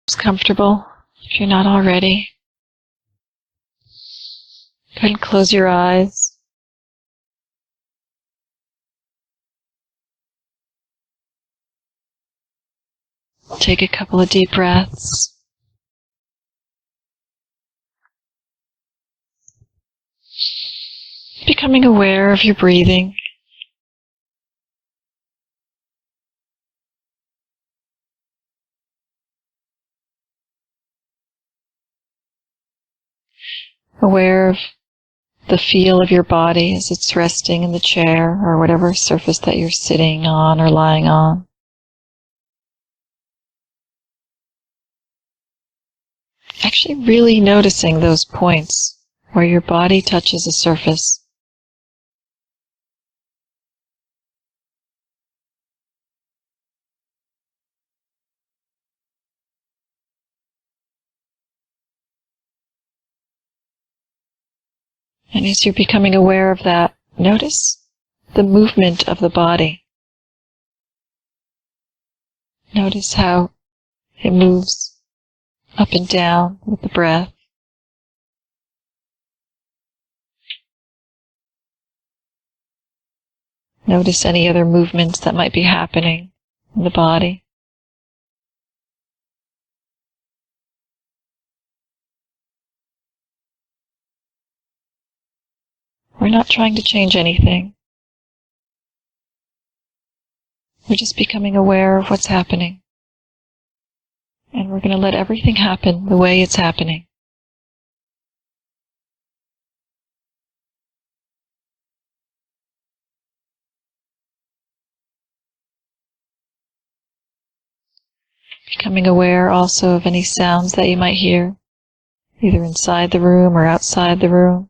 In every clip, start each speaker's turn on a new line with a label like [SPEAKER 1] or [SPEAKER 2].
[SPEAKER 1] It's comfortable if you're not already. Go ahead and close your eyes. Take a couple of deep breaths. Becoming aware of your breathing. Aware of the feel of your body as it's resting in the chair or whatever surface that you're sitting on or lying on. Actually really noticing those points where your body touches a surface. And as you're becoming aware of that, notice the movement of the body. Notice how it moves up and down with the breath. Notice any other movements that might be happening in the body. We're not trying to change anything. We're just becoming aware of what's happening. And we're going to let everything happen the way it's happening. Becoming aware also of any sounds that you might hear, either inside the room or outside the room.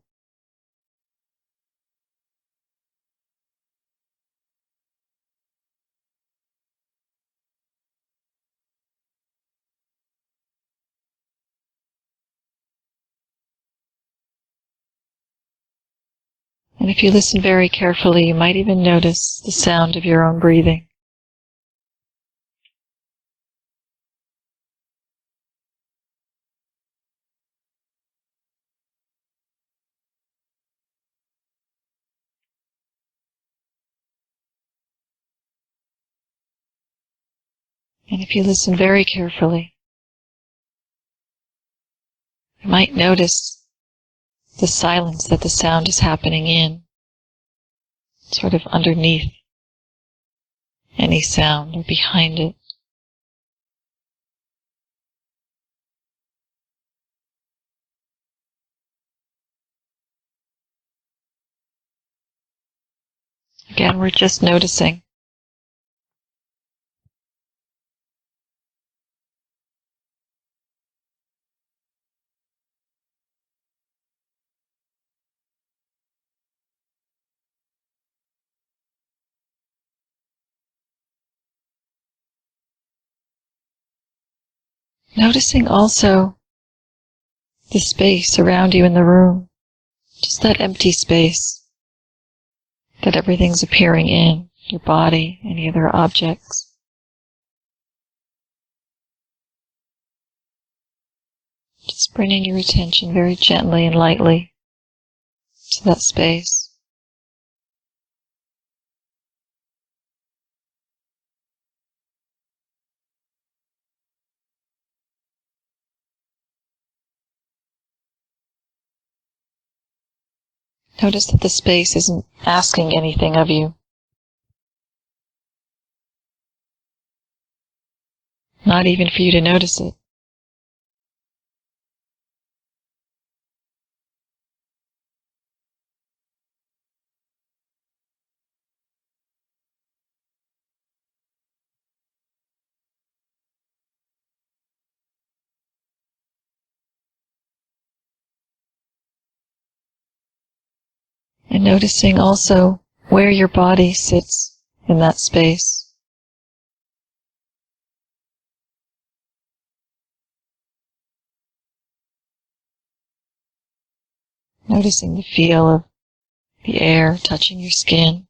[SPEAKER 1] And if you listen very carefully, you might even notice the sound of your own breathing. And if you listen very carefully, you might notice the silence that the sound is happening in, sort of underneath any sound or behind it. Again, we're just noticing. Noticing also the space around you in the room, just that empty space that everything's appearing in, your body, any other objects. Just bringing your attention very gently and lightly to that space. Notice that the space isn't asking anything of you. Not even for you to notice it. And noticing also where your body sits in that space. Noticing the feel of the air touching your skin.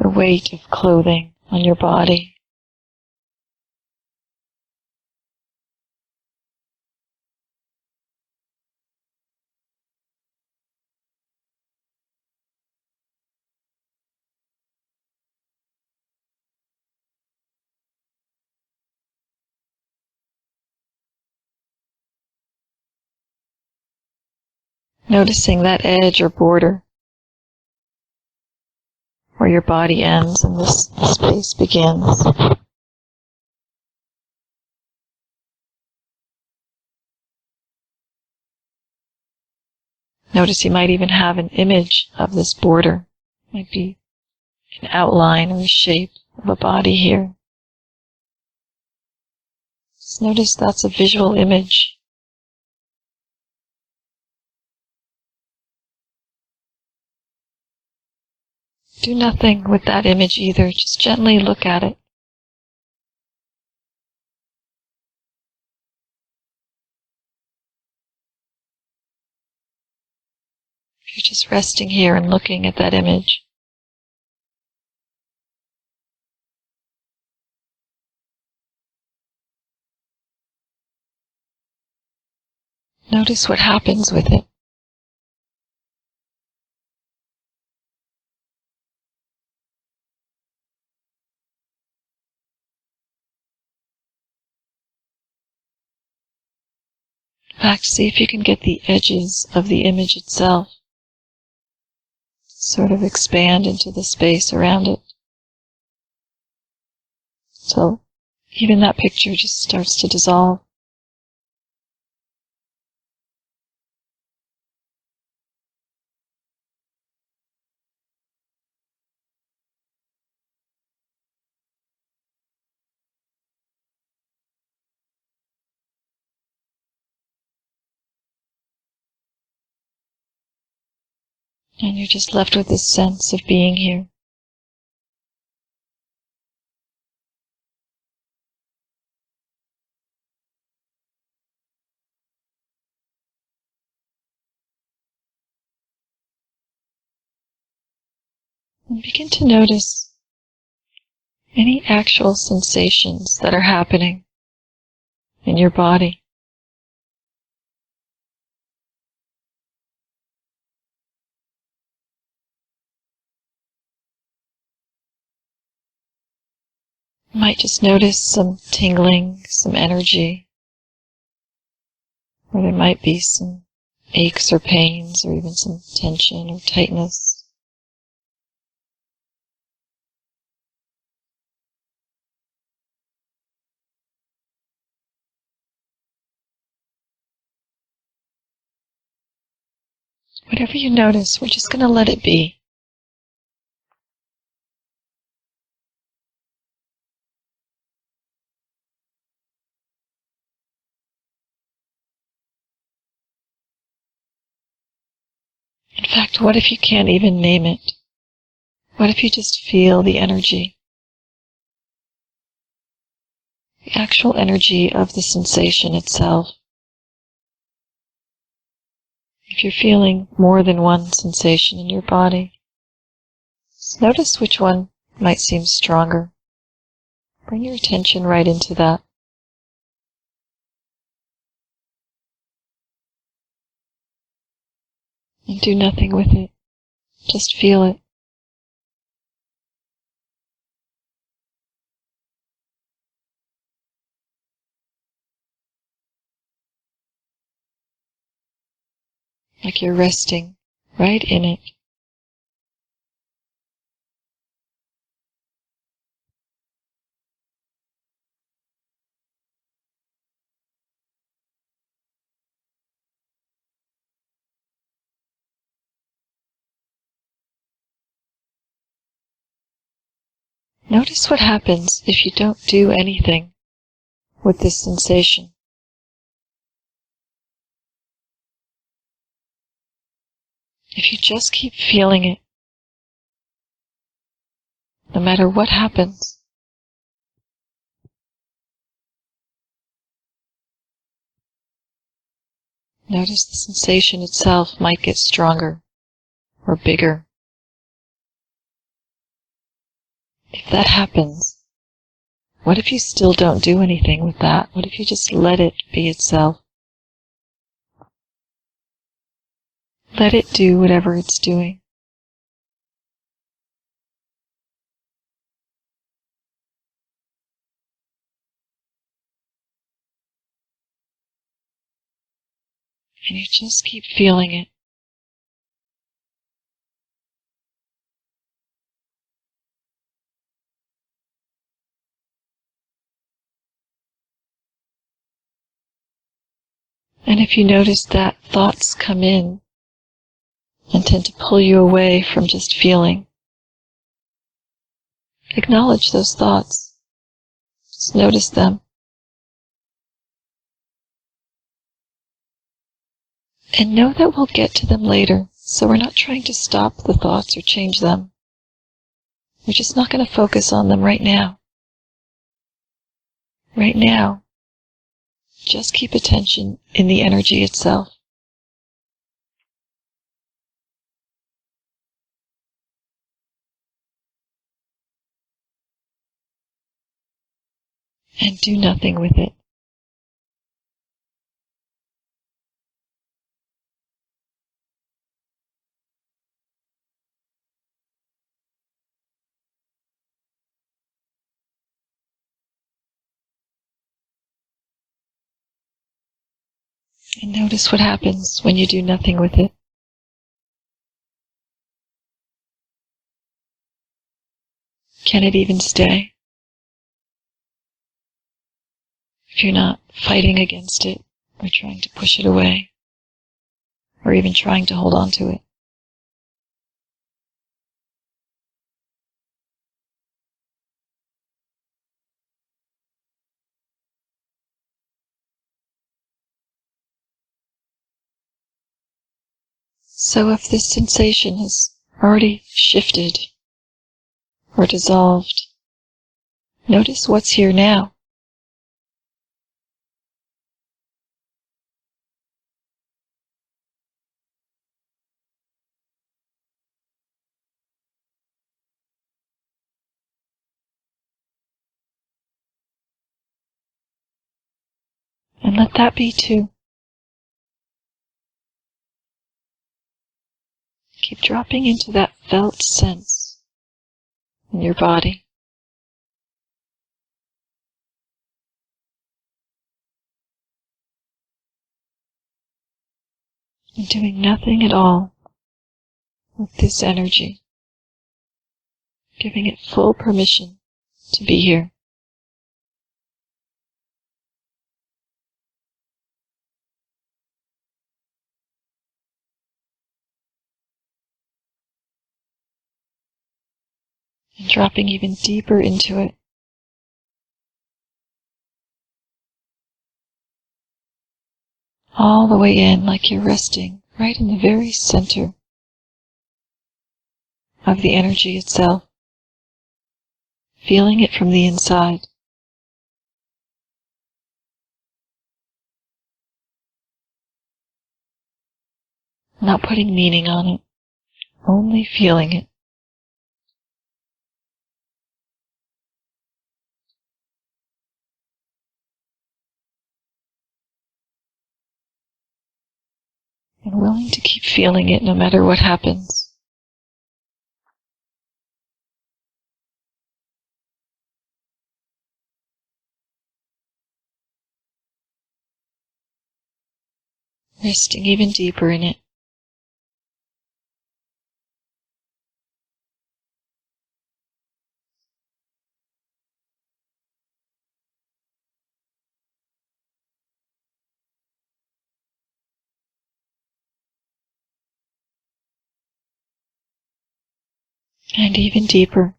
[SPEAKER 1] The the weight of clothing on your body. Noticing that edge or border where your body ends and this space begins. Notice you might even have an image of this border. It might be an outline or a shape of a body here. Just notice that's a visual image. Do nothing with that image either. Just gently look at it. You're just resting here and looking at that image. Notice what happens with it. In fact, see if you can get the edges of the image itself sort of expand into the space around it. So even that picture just starts to dissolve. And you're just left with this sense of being here. And begin to notice any actual sensations that are happening in your body. You might just notice some tingling, some energy, or there might be some aches or pains, or even some tension or tightness. Whatever you notice, we're just going to let it be. In fact, what if you can't even name it? What if you just feel the energy? The actual energy of the sensation itself. If you're feeling more than one sensation in your body, just notice which one might seem stronger. Bring your attention right into that. And do nothing with it. Just feel it. Like you're resting right in it. Notice what happens if you don't do anything with this sensation. If you just keep feeling it, no matter what happens, notice the sensation itself might get stronger or bigger. If that happens, what if you still don't do anything with that? What if you just let it be itself? Let it do whatever it's doing. And you just keep feeling it. And if you notice that thoughts come in and tend to pull you away from just feeling, acknowledge those thoughts. Just notice them. And know that we'll get to them later, so we're not trying to stop the thoughts or change them. We're just not going to focus on them right now. Right now, just keep attention in the energy itself. And do nothing with it. And notice what happens when you do nothing with it. Can it even stay? If you're not fighting against it, or trying to push it away, or even trying to hold on to it. So if this sensation has already shifted or dissolved, notice what's here now. And let that be too. Keep dropping into that felt sense in your body. And doing nothing at all with this energy. Giving it full permission to be here. And dropping even deeper into it. All the way in, like you're resting right in the very center of the energy itself. Feeling it from the inside. Not putting meaning on it, only feeling it. And willing to keep feeling it no matter what happens. Resting even deeper in it. And even deeper.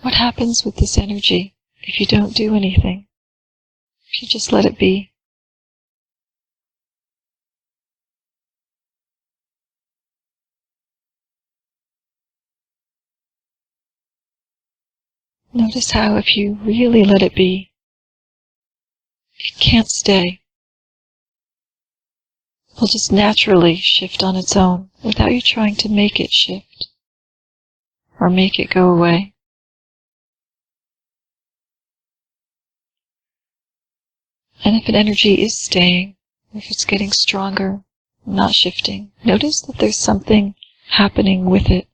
[SPEAKER 1] What happens with this energy if you don't do anything? If you just let it be? Notice how if you really let it be, it can't stay. will just naturally shift on its own without you trying to make it shift or make it go away. And if an energy is staying, if it's getting stronger, not shifting, notice that there's something happening with it.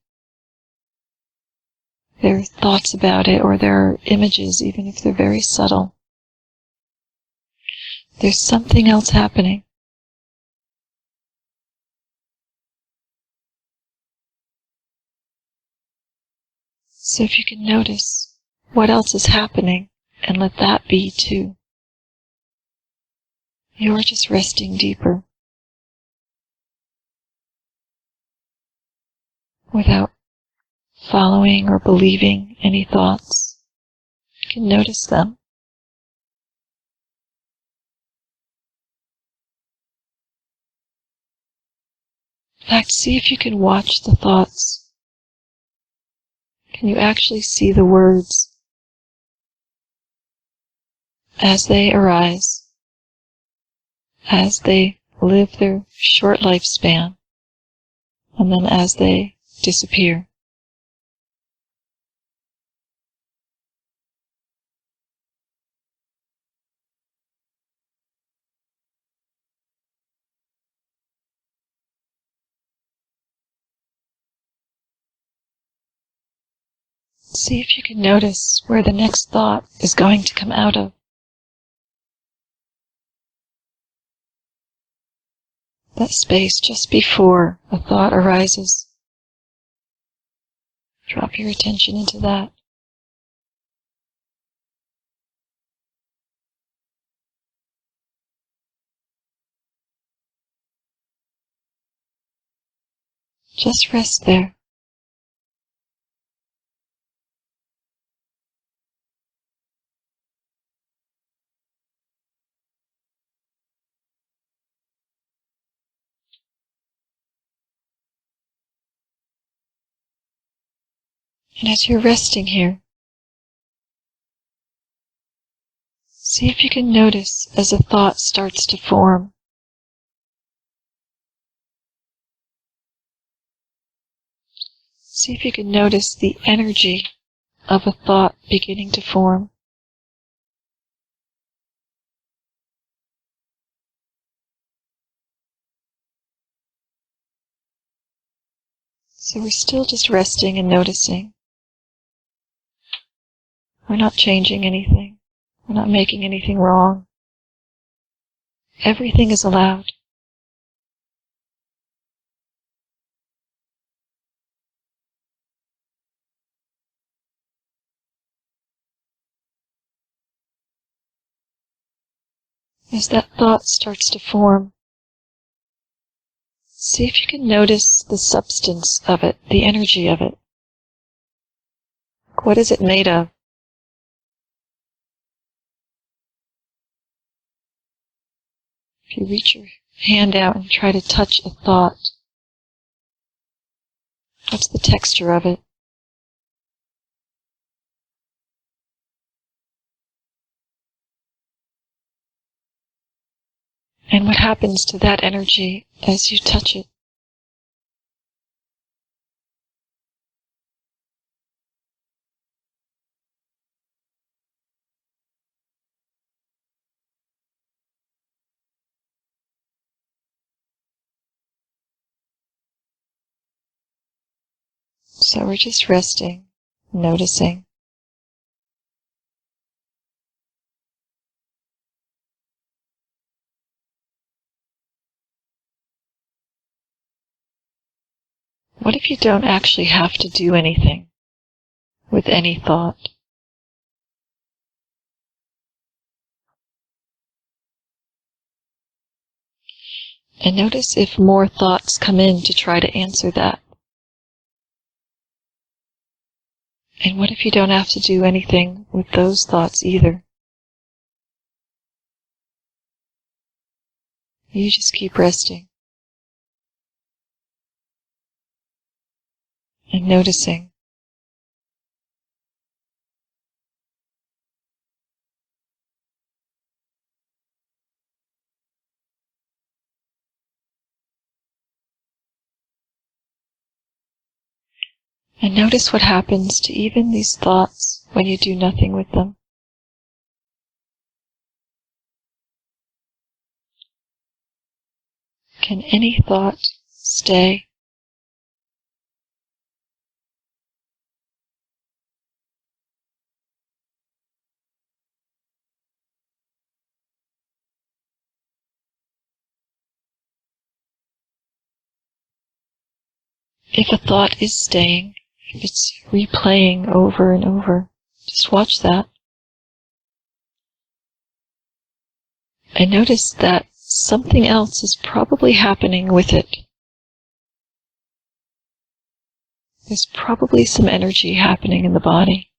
[SPEAKER 1] There are thoughts about it, or there are images, even if they're very subtle. There's something else happening. So if you can notice what else is happening and let that be too, you're just resting deeper without following or believing any thoughts. You can notice them. In fact, see if you can watch the thoughts. Can you actually see the words as they arise, as they live their short lifespan, and then as they disappear? See if you can notice where the next thought is going to come out of. That space just before a thought arises. Drop your attention into that. Just rest there. And as you're resting here, see if you can notice as a thought starts to form. See if you can notice the energy of a thought beginning to form. So we're still just resting and noticing. We're not changing anything. We're not making anything wrong. Everything is allowed. As that thought starts to form, see if you can notice the substance of it, the energy of it. What is it made of? If you reach your hand out and try to touch a thought, what's the texture of it? And what happens to that energy as you touch it? So we're just resting, noticing. What if you don't actually have to do anything with any thought? And notice if more thoughts come in to try to answer that. And what if you don't have to do anything with those thoughts either? You just keep resting and noticing. And notice what happens to even these thoughts when you do nothing with them. Can any thought stay? If a thought is staying, if it's replaying over and over, just watch that. And notice that something else is probably happening with it. There's probably some energy happening in the body.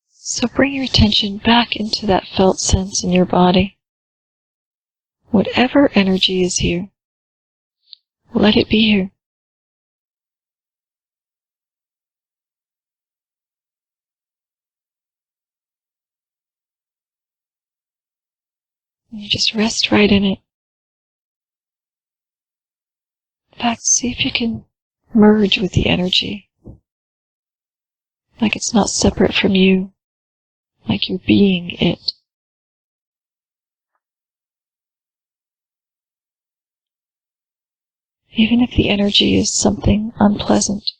[SPEAKER 1] So bring your attention back into that felt sense in your body. Whatever energy is here, let it be here. And you just rest right in it. In fact, see if you can merge with the energy. Like it's not separate from you. Like you're being it. Even if the energy is something unpleasant.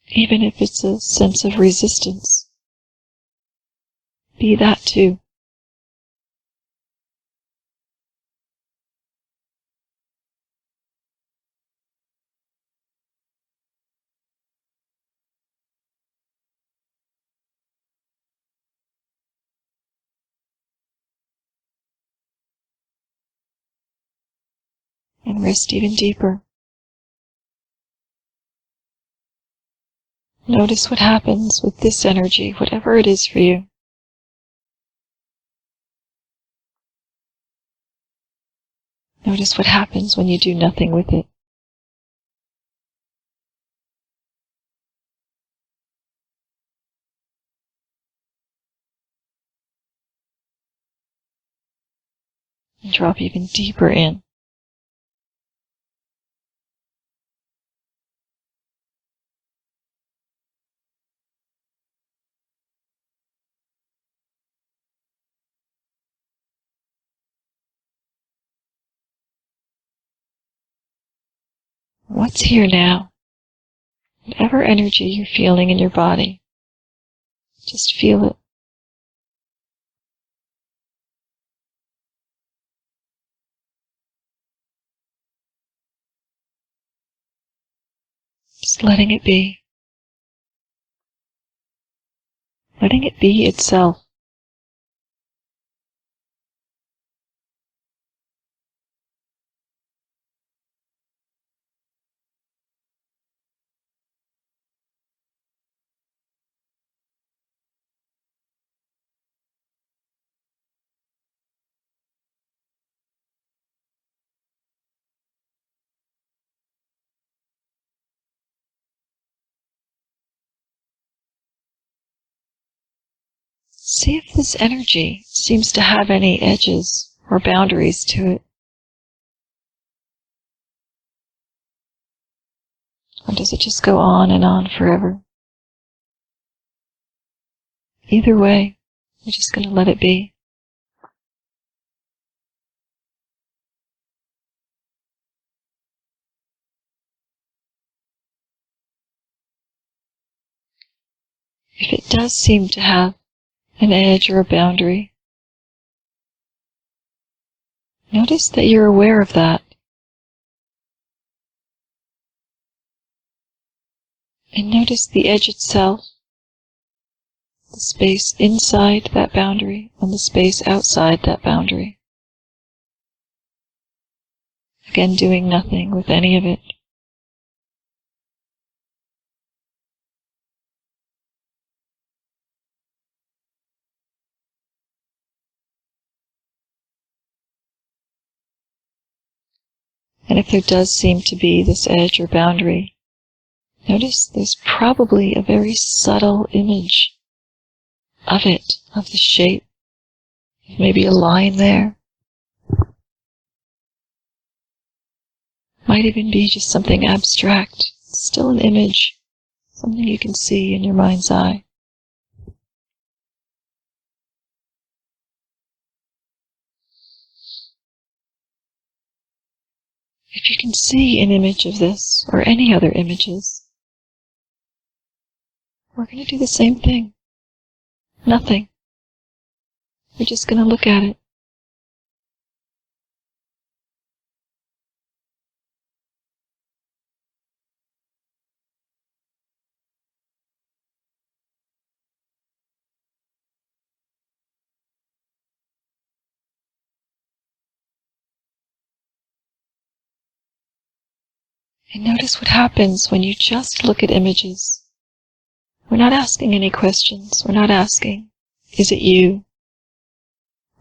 [SPEAKER 1] Even if it's a sense of resistance. Be that too. And rest even deeper. Notice what happens with this energy, whatever it is for you. Notice what happens when you do nothing with it. And drop even deeper in. What's here now? Whatever energy you're feeling in your body, just feel it. Just letting it be. Letting it be itself. See if this energy seems to have any edges or boundaries to it. Or does it just go on and on forever? Either way, we're just going to let it be. If it does seem to have an edge or a boundary, notice that you're aware of that. And notice the edge itself, the space inside that boundary, and the space outside that boundary. Again, doing nothing with any of it. And if there does seem to be this edge or boundary, notice there's probably a very subtle image of it, of the shape. Maybe a line there. Might even be just something abstract, still an image, something you can see in your mind's eye. If you can see an image of this, or any other images, we're going to do the same thing. Nothing. We're just going to look at it. And notice what happens when you just look at images. We're not asking any questions. We're not asking, is it you?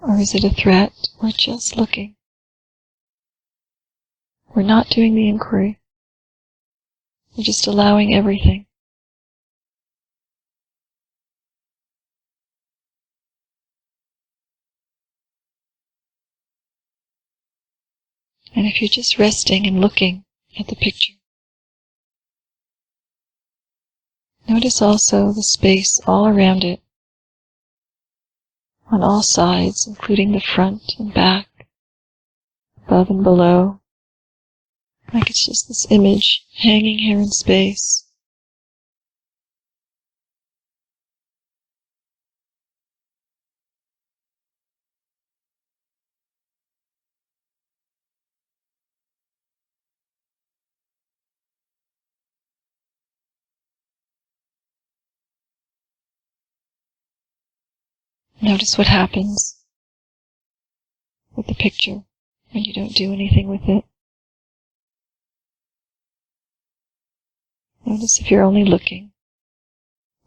[SPEAKER 1] Or is it a threat? We're just looking. We're not doing the inquiry. We're just allowing everything. And if you're just resting and looking at the picture, notice also the space all around it, on all sides, including the front and back, above and below, like it's just this image hanging here in space. Notice what happens with the picture when you don't do anything with it. Notice if you're only looking,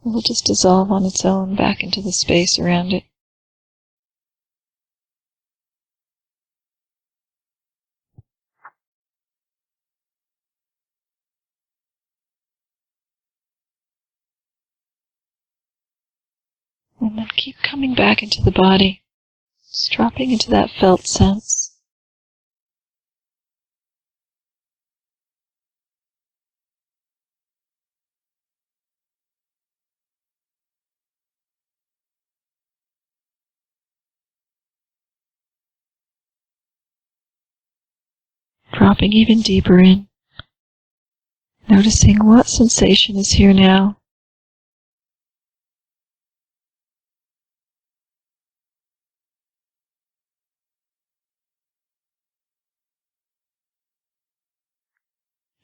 [SPEAKER 1] it will just dissolve on its own back into the space around it. And then keep coming back into the body, just dropping into that felt sense. Dropping even deeper in, noticing what sensation is here now.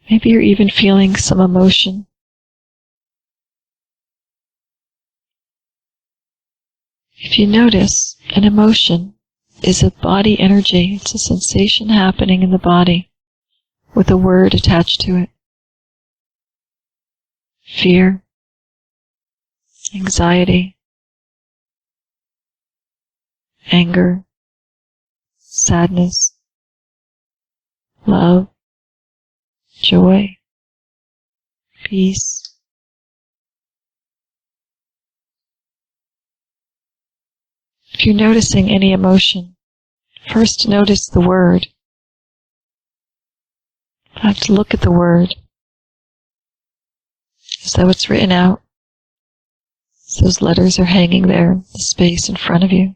[SPEAKER 1] Maybe you're even feeling some emotion. If you notice, an emotion is a body energy. It's a sensation happening in the body with a word attached to it. Fear, anxiety, anger, sadness, love, joy, peace. If you're noticing any emotion, first notice the word. You have to look at the word as though it's written out. So those letters are hanging there in the space in front of you.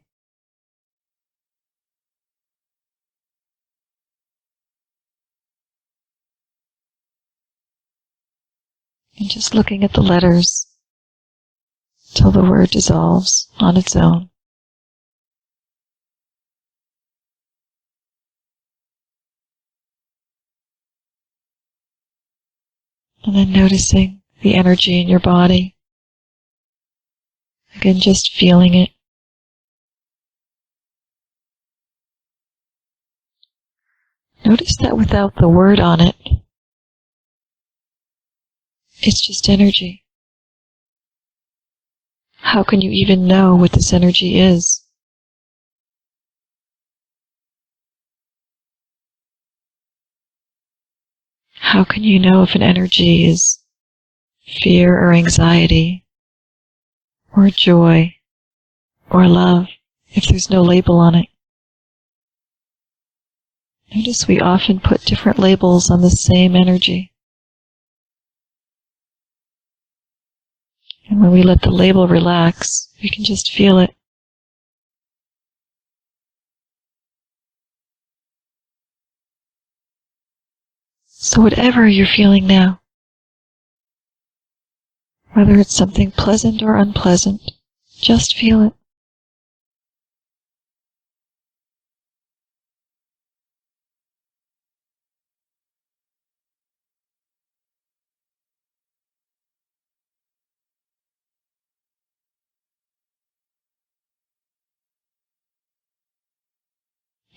[SPEAKER 1] And just looking at the letters till the word dissolves on its own. And then noticing the energy in your body. Again, just feeling it. Notice that without the word on it, it's just energy. How can you even know what this energy is? How can you know if an energy is fear or anxiety or joy or love if there's no label on it. Notice we often put different labels on the same energy. And when we let the label relax, we can just feel it. So whatever you're feeling now, whether it's something pleasant or unpleasant, just feel it.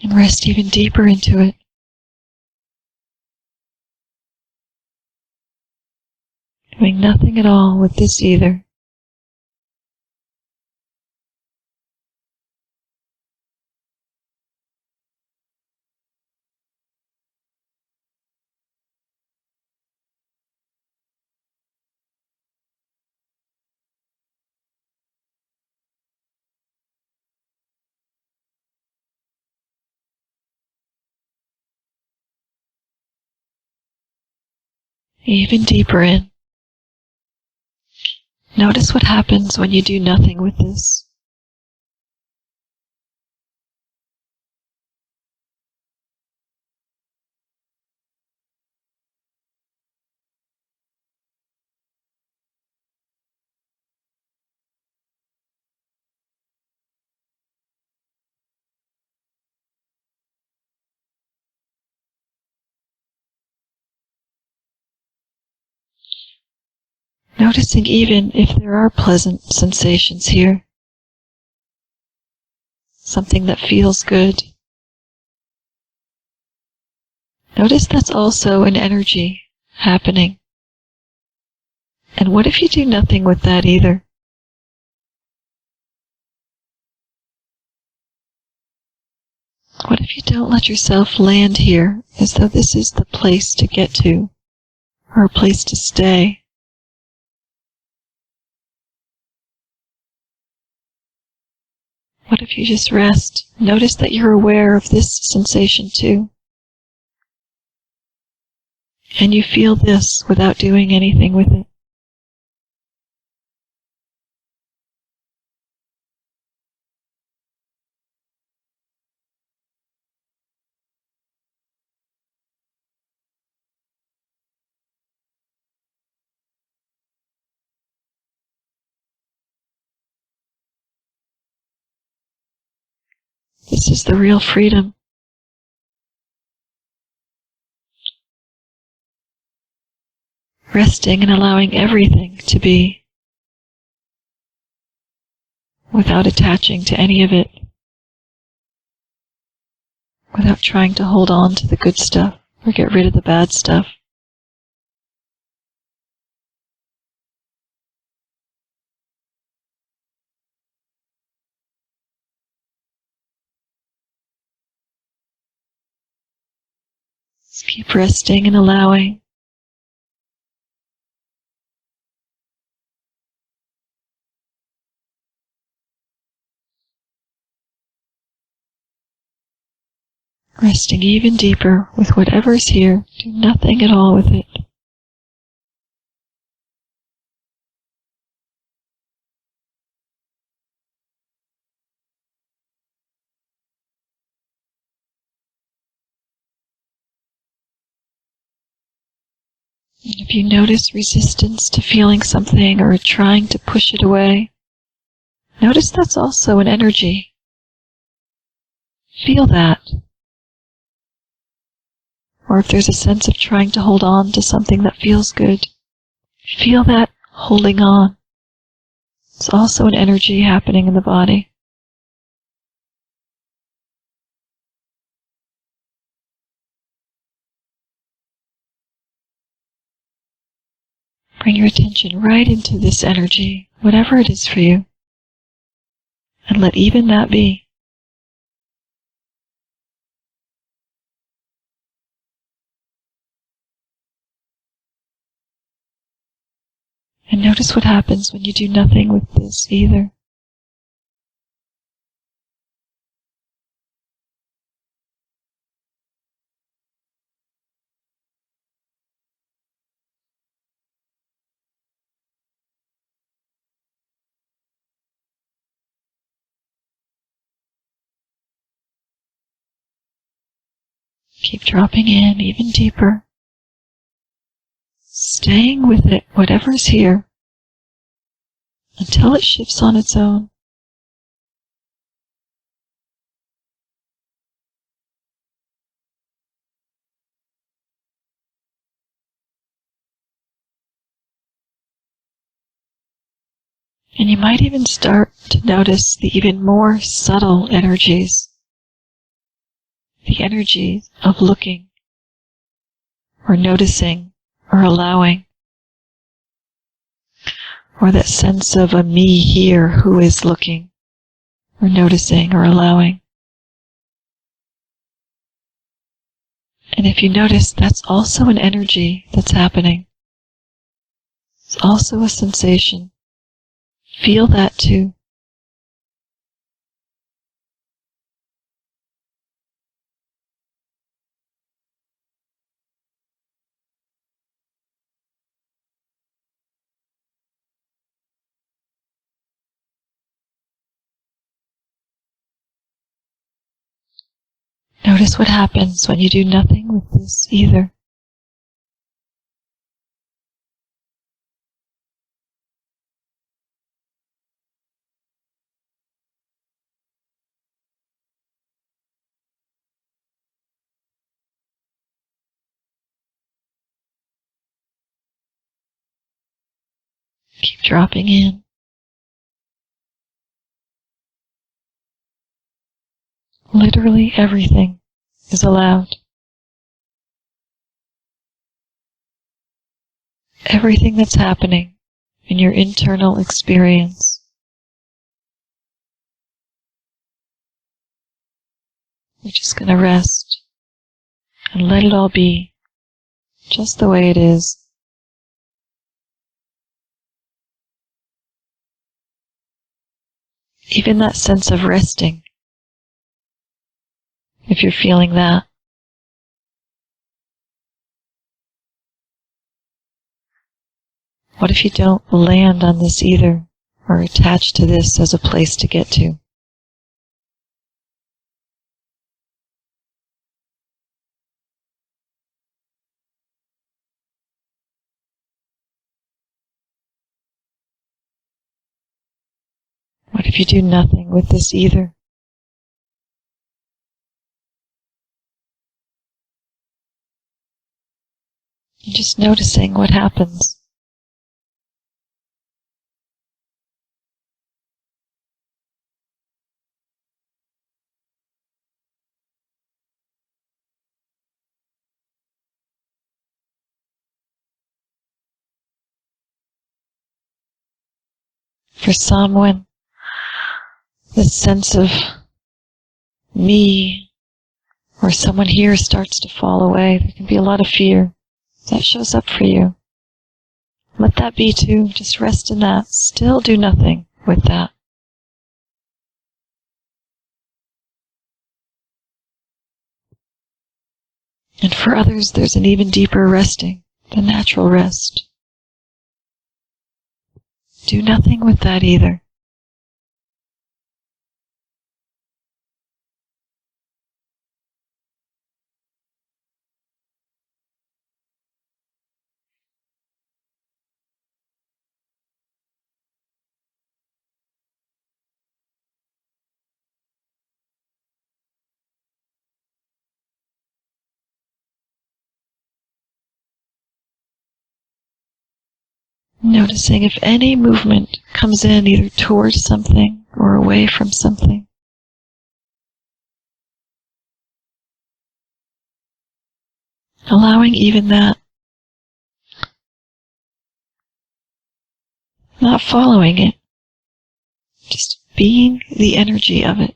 [SPEAKER 1] And rest even deeper into it. Doing nothing at all with this either. Even deeper in. Notice what happens when you do nothing with this. Noticing even if there are pleasant sensations here. Something that feels good. Notice that's also an energy happening. And what if you do nothing with that either? What if you don't let yourself land here as though this is the place to get to, or a place to stay? What if you just rest? Notice that you're aware of this sensation too. And you feel this without doing anything with it. This is the real freedom. Resting and allowing everything to be without attaching to any of it, without trying to hold on to the good stuff or get rid of the bad stuff. Just keep resting and allowing. Resting even deeper with whatever's here. Do nothing at all with it. And if you notice resistance to feeling something or trying to push it away, notice that's also an energy. Feel that. Or if there's a sense of trying to hold on to something that feels good, feel that holding on. It's also an energy happening in the body. Bring your attention right into this energy, whatever it is for you, and let even that be. And notice what happens when you do nothing with this either. Keep dropping in even deeper. Staying with it, whatever's here, until it shifts on its own. And you might even start to notice the even more subtle energies. The energy of looking, or noticing, or allowing. Or that sense of a me here who is looking, or noticing, or allowing. And if you notice, that's also an energy that's happening. It's also a sensation. Feel that too. Notice what happens when you do nothing with this either. Keep dropping in. Literally everything is allowed. Everything that's happening in your internal experience. You're just going to rest and let it all be just the way it is. Even that sense of resting, if you're feeling that. What if you don't land on this either, or attach to this as a place to get to? What if you do nothing with this either? And just noticing what happens. For some, when this sense of me or someone here starts to fall away, there can be a lot of fear that shows up for you. Let that be too. Just rest in that. Still do nothing with that. And for others, there's an even deeper resting, the natural rest. Do nothing with that either. Noticing if any movement comes in either towards something or away from something. Allowing even that. Not following it. Just being the energy of it.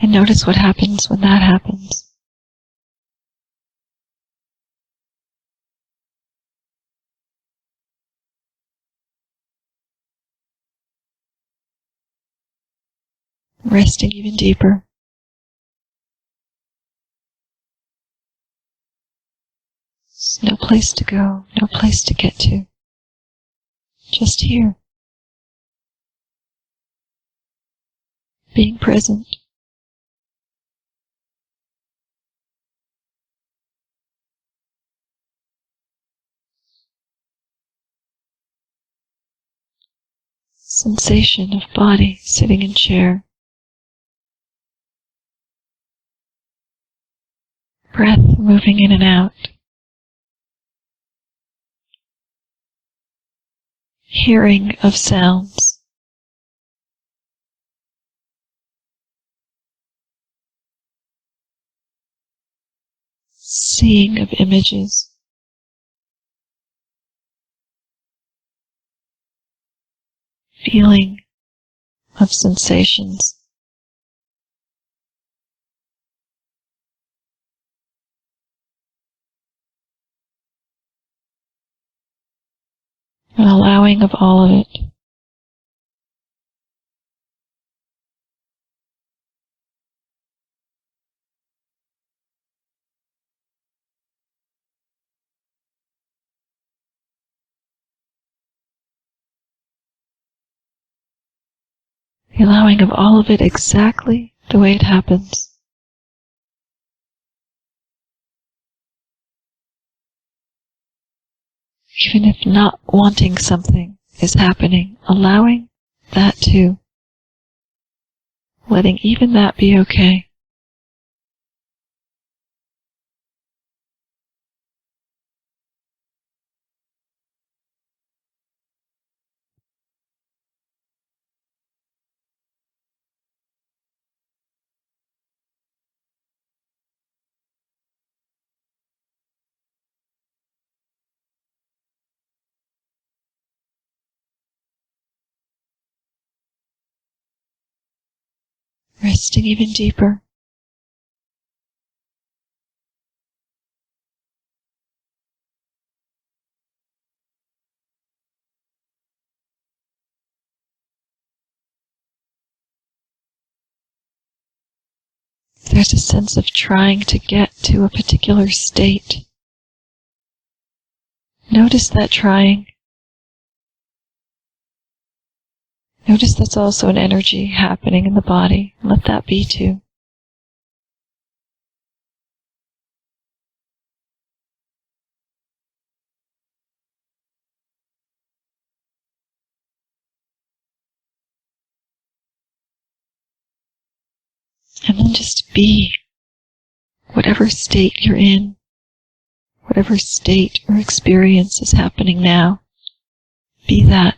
[SPEAKER 1] And notice what happens when that happens. resting even deeper. There's no place to go, no place to get to. Just here. Being present. Sensation of body sitting in chair. Breath moving in and out. Hearing of sounds. Seeing of images. Feeling of sensations. An allowing of all of it. The allowing of all of it exactly the way it happens. Even if not wanting something is happening, allowing that too. Letting even that be okay. Resting even deeper. There's a sense of trying to get to a particular state. Notice that trying. Notice that's also an energy happening in the body. Let that be too. And then just be whatever state you're in, whatever state or experience is happening now. Be that.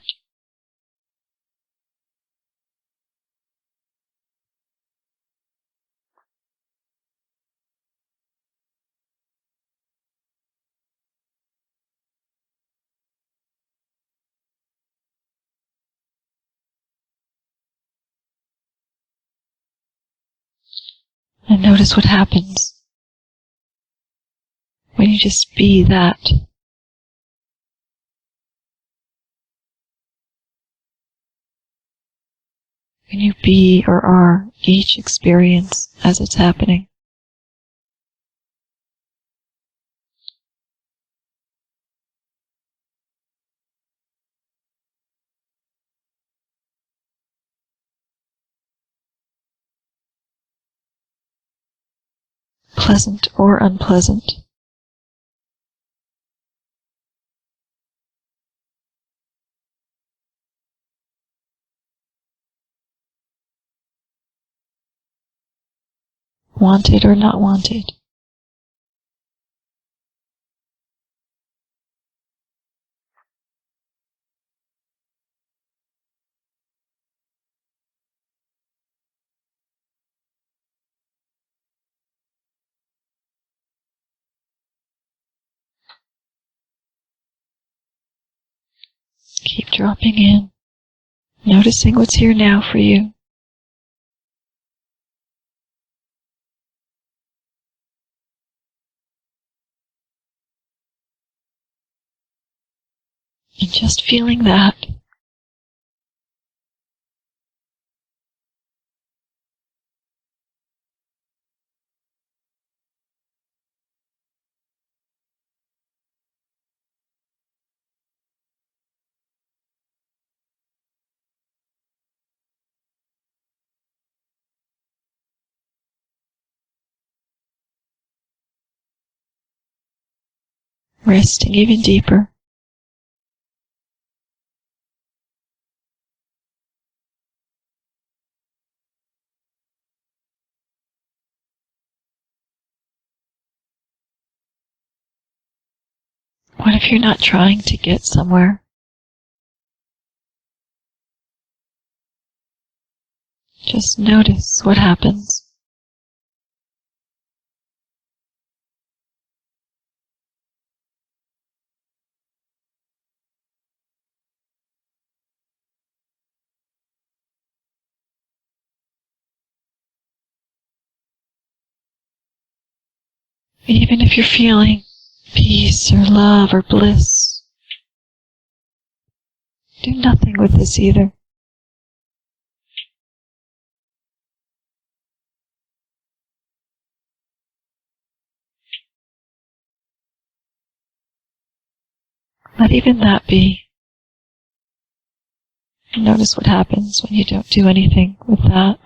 [SPEAKER 1] And notice what happens when you just be that. When you be or are each experience as it's happening. Pleasant or unpleasant. Wanted or not wanted. Keep dropping in, noticing what's here now for you. And just feeling that. resting even deeper. What if you're not trying to get somewhere? Just notice what happens. Even if you're feeling peace or love or bliss, do nothing with this either. Let even that be. And notice what happens when you don't do anything with that.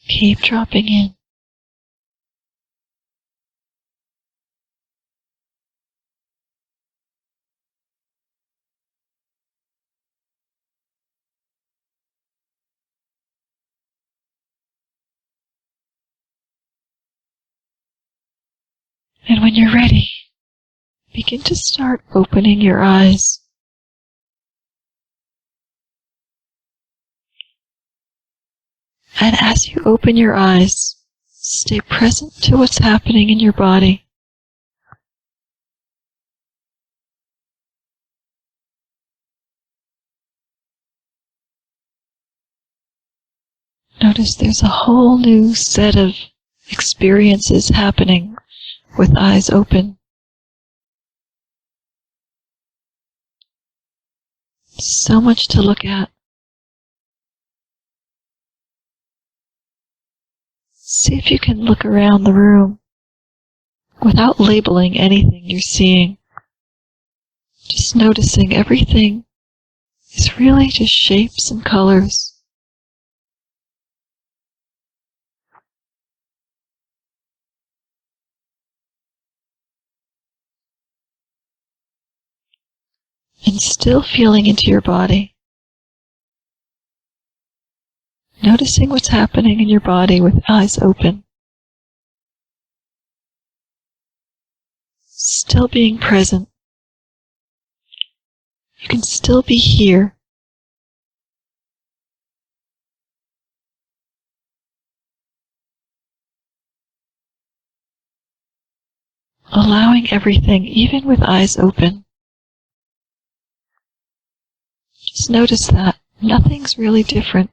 [SPEAKER 1] Keep dropping in. And when you're ready, begin to start opening your eyes. And as you open your eyes, stay present to what's happening in your body. Notice there's a whole new set of experiences happening with eyes open. So much to look at. See if you can look around the room without labeling anything you're seeing. Just noticing everything is really just shapes and colors. And still feeling into your body. Noticing what's happening in your body with eyes open. Still being present. You can still be here. Allowing everything, even with eyes open. Just notice that nothing's really different.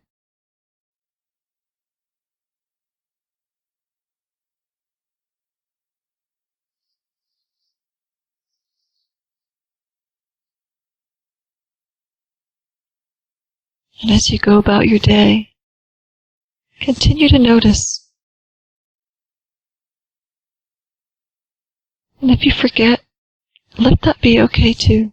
[SPEAKER 1] And as you go about your day, continue to notice. And if you forget, let that be okay too.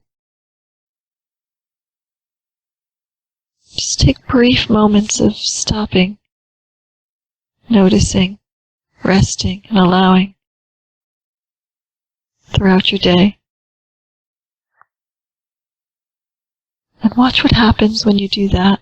[SPEAKER 1] Just take brief moments of stopping, noticing, resting, and allowing throughout your day. And watch what happens when you do that.